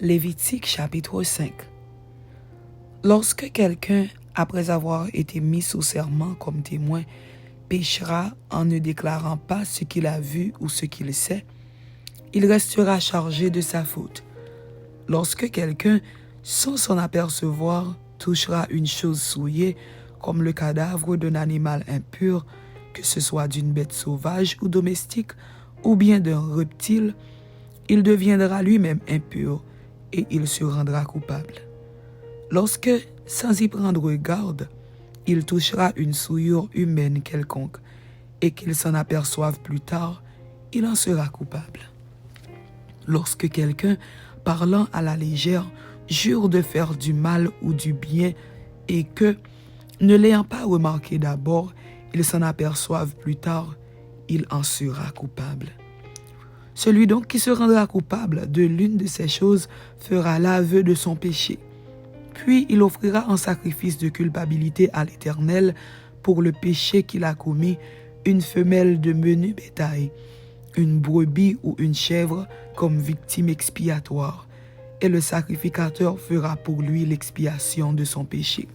Lévitique chapitre 5. Lorsque quelqu'un, après avoir été mis sous serment comme témoin, péchera en ne déclarant pas ce qu'il a vu ou ce qu'il sait, il restera chargé de sa faute. Lorsque quelqu'un, sans s'en apercevoir, touchera une chose souillée, comme le cadavre d'un animal impur, que ce soit d'une bête sauvage ou domestique, ou bien d'un reptile, il deviendra lui-même impur et il se rendra coupable. Lorsque, sans y prendre garde, il touchera une souillure humaine quelconque et qu'il s'en aperçoive plus tard, il en sera coupable. Lorsque quelqu'un, parlant à la légère, jure de faire du mal ou du bien et que, ne l'ayant pas remarqué d'abord, il s'en aperçoive plus tard, il en sera coupable. Celui donc qui se rendra coupable de l'une de ces choses fera l'aveu de son péché. Puis il offrira en sacrifice de culpabilité à l'Éternel pour le péché qu'il a commis une femelle de menu bétail, une brebis ou une chèvre comme victime expiatoire, et le sacrificateur fera pour lui l'expiation de son péché.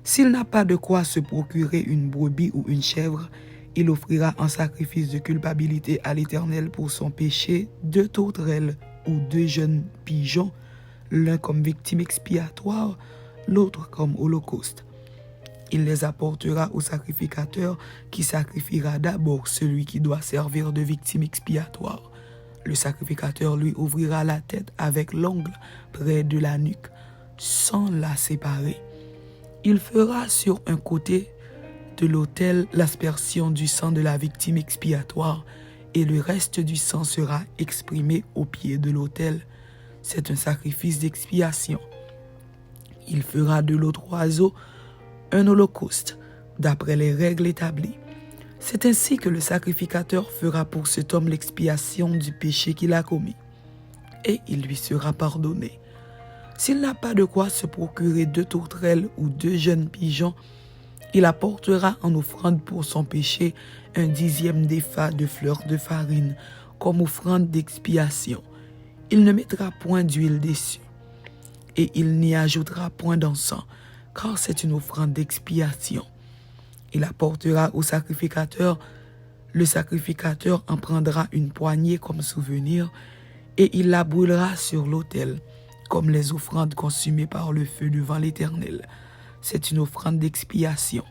S'il n'a pas de quoi se procurer une brebis ou une chèvre, il offrira en sacrifice de culpabilité à l'Éternel pour son péché 2 tourterelles ou 2 jeunes pigeons, l'un comme victime expiatoire, l'autre comme holocauste. Il les apportera au sacrificateur qui sacrifiera d'abord celui qui doit servir de victime expiatoire. Le sacrificateur lui ouvrira la tête avec l'ongle près de la nuque, sans la séparer. Il fera sur un côté de l'autel l'aspersion du sang de la victime expiatoire et le reste du sang sera exprimé au pied de l'autel. C'est un sacrifice d'expiation. Il fera de l'autre oiseau un holocauste d'après les règles établies. C'est ainsi que le sacrificateur fera pour cet homme l'expiation du péché qu'il a commis et il lui sera pardonné. S'il n'a pas de quoi se procurer 2 tourterelles ou 2 jeunes pigeons, il apportera en offrande pour son péché un 10e d'épha de fleur de farine, comme offrande d'expiation. Il ne mettra point d'huile dessus, et il n'y ajoutera point d'encens, car c'est une offrande d'expiation. Il apportera au sacrificateur, le sacrificateur en prendra une poignée comme souvenir, et il la brûlera sur l'autel, comme les offrandes consumées par le feu devant l'Éternel. C'est une offrande d'expiation.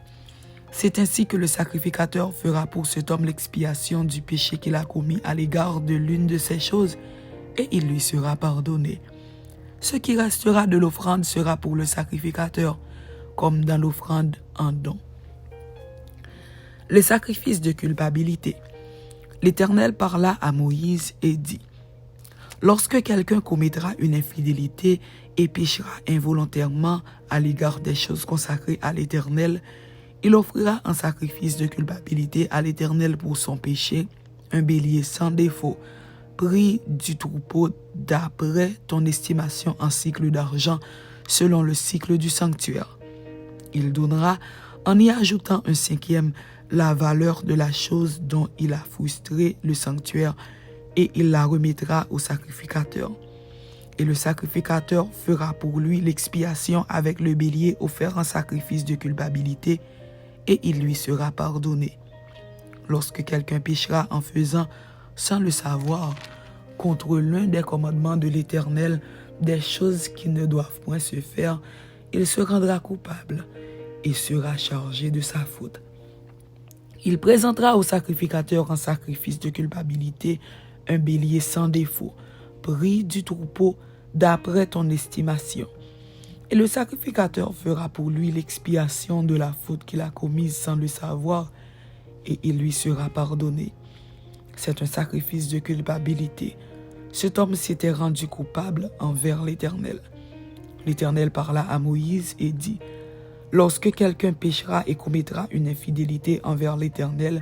C'est ainsi que le sacrificateur fera pour cet homme l'expiation du péché qu'il a commis à l'égard de l'une de ces choses, et il lui sera pardonné. Ce qui restera de l'offrande sera pour le sacrificateur, comme dans l'offrande en don. Le sacrifice de culpabilité. L'Éternel parla à Moïse et dit: lorsque quelqu'un commettra une infidélité et péchera involontairement à l'égard des choses consacrées à l'Éternel, il offrira en sacrifice de culpabilité à l'Éternel pour son péché un bélier sans défaut, pris du troupeau d'après ton estimation en cycle d'argent, selon le cycle du sanctuaire. Il donnera, en y ajoutant un 5e, la valeur de la chose dont il a frustré le sanctuaire, et il la remettra au sacrificateur. Et le sacrificateur fera pour lui l'expiation avec le bélier offert en sacrifice de culpabilité, et il lui sera pardonné. Lorsque quelqu'un péchera en faisant, sans le savoir, contre l'un des commandements de l'Éternel, des choses qui ne doivent point se faire, il se rendra coupable et sera chargé de sa faute. Il présentera au sacrificateur en sacrifice de culpabilité un bélier sans défaut, pris du troupeau d'après ton estimation. Et le sacrificateur fera pour lui l'expiation de la faute qu'il a commise sans le savoir, et il lui sera pardonné. C'est un sacrifice de culpabilité. Cet homme s'était rendu coupable envers l'Éternel. L'Éternel parla à Moïse et dit: lorsque quelqu'un péchera et commettra une infidélité envers l'Éternel,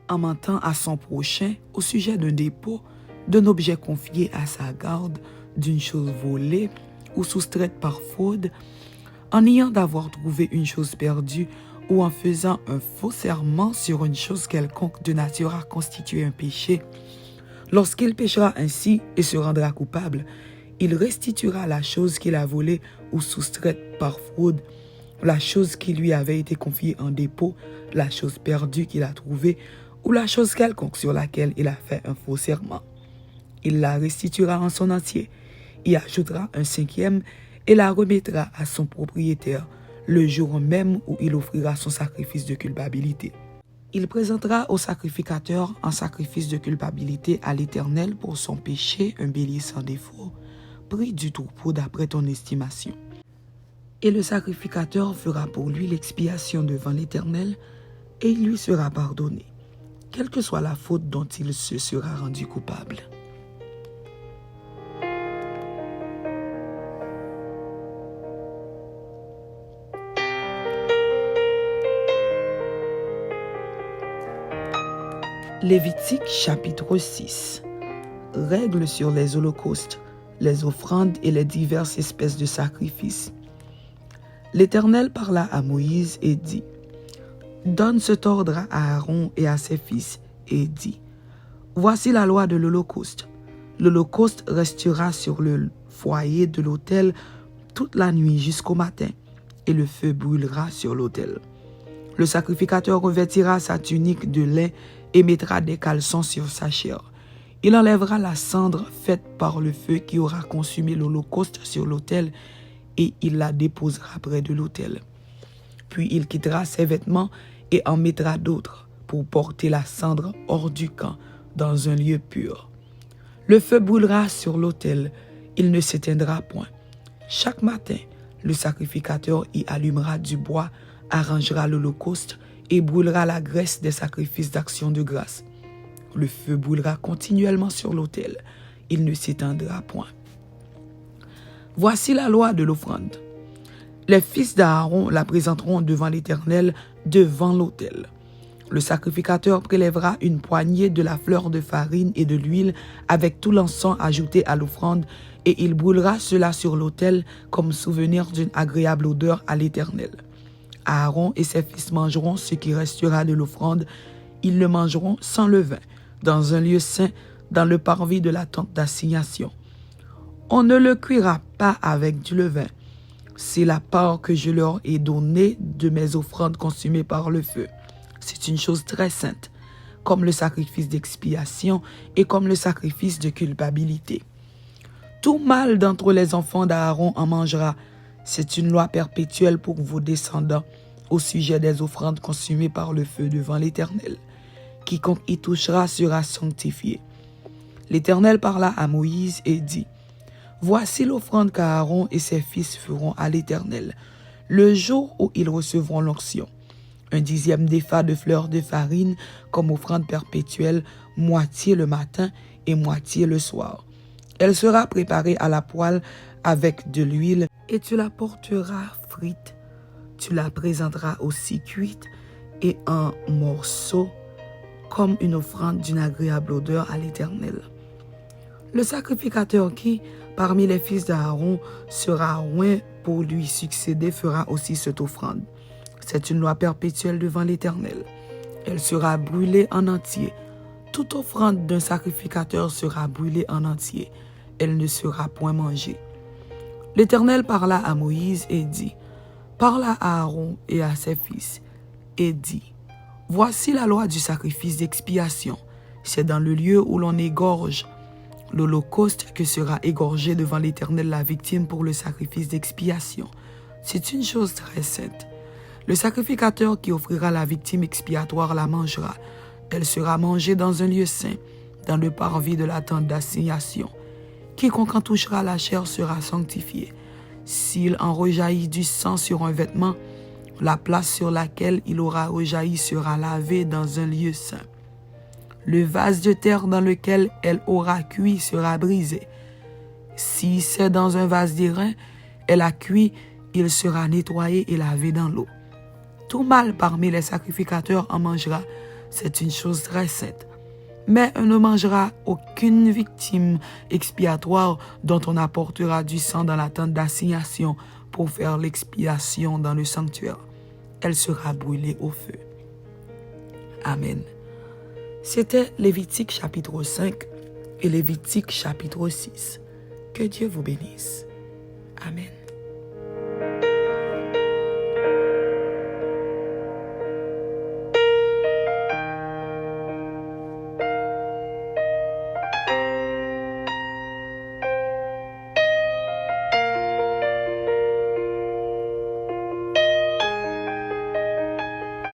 en mentant à son prochain au sujet d'un dépôt, d'un objet confié à sa garde, d'une chose volée ou soustraite par fraude, en ayant d'avoir trouvé une chose perdue ou en faisant un faux serment sur une chose quelconque de nature à constituer un péché, lorsqu'il péchera ainsi et se rendra coupable, Il restituera la chose qu'il a volée ou soustraite par fraude, la chose qui lui avait été confiée en dépôt, la chose perdue qu'il a trouvée, ou la chose quelconque sur laquelle il a fait un faux serment. Il la restituera en son entier, y ajoutera un 5e et la remettra à son propriétaire le jour même où il offrira son sacrifice de culpabilité. Il présentera au sacrificateur un sacrifice de culpabilité à l'Éternel pour son péché, un bélier sans défaut, pris du troupeau d'après ton estimation. Et le sacrificateur fera pour lui l'expiation devant l'Éternel, et il lui sera pardonné, quelle que soit la faute dont il se sera rendu coupable. Lévitique chapitre 6. Règles sur les holocaustes, les offrandes et les diverses espèces de sacrifices. L'Éternel parla à Moïse et dit, « Donne cet ordre à Aaron et à ses fils, et dit, Voici la loi de l'Holocauste. L'Holocauste restera sur le foyer de l'autel toute la nuit jusqu'au matin, et le feu brûlera sur l'autel. Le sacrificateur revêtira sa tunique de lin et mettra des caleçons sur sa chair. Il enlèvera la cendre faite par le feu qui aura consumé l'Holocauste sur l'autel, et il la déposera près de l'autel. Puis il quittera ses vêtements et en mettra d'autres pour porter la cendre hors du camp dans un lieu pur. Le feu brûlera sur l'autel, il ne s'éteindra point. Chaque matin, le sacrificateur y allumera du bois, arrangera l'Holocauste et brûlera la graisse des sacrifices d'action de grâce. Le feu brûlera continuellement sur l'autel, il ne s'éteindra point. Voici la loi de l'offrande. Les fils d'Aaron la présenteront devant l'Éternel, devant l'autel. Le sacrificateur prélèvera une poignée de la fleur de farine et de l'huile avec tout l'encens ajouté à l'offrande, et il brûlera cela sur l'autel comme souvenir d'une agréable odeur à l'Éternel. Aaron et ses fils mangeront ce qui restera de l'offrande. Ils le mangeront sans levain, dans un lieu saint, dans le parvis de la tente d'assignation. On ne le cuira pas avec du levain. C'est la part que je leur ai donnée de mes offrandes consumées par le feu. C'est une chose très sainte, comme le sacrifice d'expiation et comme le sacrifice de culpabilité. Tout mâle d'entre les enfants d'Aaron en mangera. C'est une loi perpétuelle pour vos descendants au sujet des offrandes consumées par le feu devant l'Éternel. Quiconque y touchera sera sanctifié. L'Éternel parla à Moïse et dit, « Voici l'offrande qu'Aaron et ses fils feront à l'Éternel, le jour où ils recevront l'onction. 1/10 d'épha de fleur de farine comme offrande perpétuelle, moitié le matin et moitié le soir. Elle sera préparée à la poêle avec de l'huile et tu la porteras frite. Tu la présenteras aussi cuite et en morceaux comme une offrande d'une agréable odeur à l'Éternel. Le sacrificateur qui, parmi les fils d'Aaron, sera oint pour lui succéder fera aussi cette offrande. C'est une loi perpétuelle devant l'Éternel. Elle sera brûlée en entier. Toute offrande d'un sacrificateur sera brûlée en entier. Elle ne sera point mangée. L'Éternel parla à Moïse et dit, « Parle à Aaron et à ses fils, et dit, « Voici la loi du sacrifice d'expiation. C'est dans le lieu où l'on égorge l'Holocauste que sera égorgée devant l'Éternel la victime pour le sacrifice d'expiation. C'est une chose très sainte. Le sacrificateur qui offrira la victime expiatoire la mangera. Elle sera mangée dans un lieu saint, dans le parvis de la tente d'assignation. Quiconque en touchera la chair sera sanctifié. S'il en rejaillit du sang sur un vêtement, la place sur laquelle il aura rejailli sera lavée dans un lieu saint. Le vase de terre dans lequel elle aura cuit sera brisé. Si c'est dans un vase d'airain, elle a cuit, il sera nettoyé et lavé dans l'eau. Tout mâle parmi les sacrificateurs en mangera, c'est une chose très sainte. Mais on ne mangera aucune victime expiatoire dont on apportera du sang dans la tente d'assignation pour faire l'expiation dans le sanctuaire. Elle sera brûlée au feu. Amen. C'était Lévitique chapitre 5 et Lévitique chapitre 6. Que Dieu vous bénisse. Amen.